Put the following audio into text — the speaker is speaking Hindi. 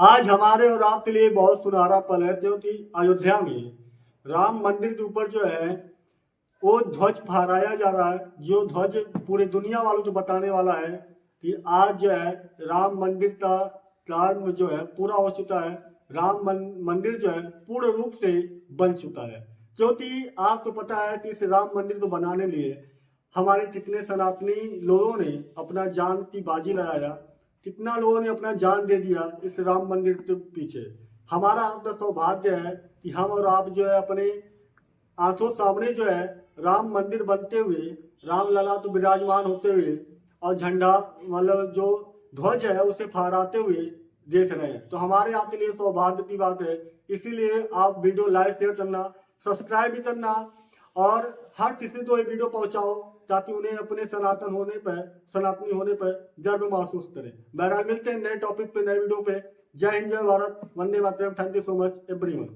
आज हमारे और आपके लिए बहुत सुनहरा पल है क्योंकि अयोध्या में राम मंदिर के ऊपर जो है वो ध्वज फहराया जा रहा है। जो ध्वज पूरे दुनिया वालों को बताने वाला है कि आज जो है राम मंदिर का कार्य जो है पूरा हो चुका है। मंदिर जो है पूर्ण रूप से बन चुका है। क्योंकि आपको पता है कि इस राम मंदिर को बनाने लिए हमारे कितने सनातनी लोगों ने अपना जान की बाजी लगाया, कितना लोगों ने अपना जान दे दिया इस राम मंदिर के पीछे। हमारा आपका सौभाग्य है कि हम और आप जो है अपने आंखों सामने जो है राम मंदिर बनते हुए, राम लला तो विराजमान होते हुए और झंडा मतलब जो ध्वज है उसे फहराते हुए देख रहे हैं। तो हमारे आपके लिए सौभाग्य की बात है। इसीलिए आप वीडियो लाइक शेयर करना, सब्सक्राइब भी करना और हर किसी को ये वीडियो पहुंचाओ ताकि उन्हें अपने सनातनी होने पर गर्व महसूस करें। बहरहाल मिलते हैं नए टॉपिक पे, नए वीडियो पे। जय हिंद, जय भारत, वंदे मातरम। Thank you so much everyone.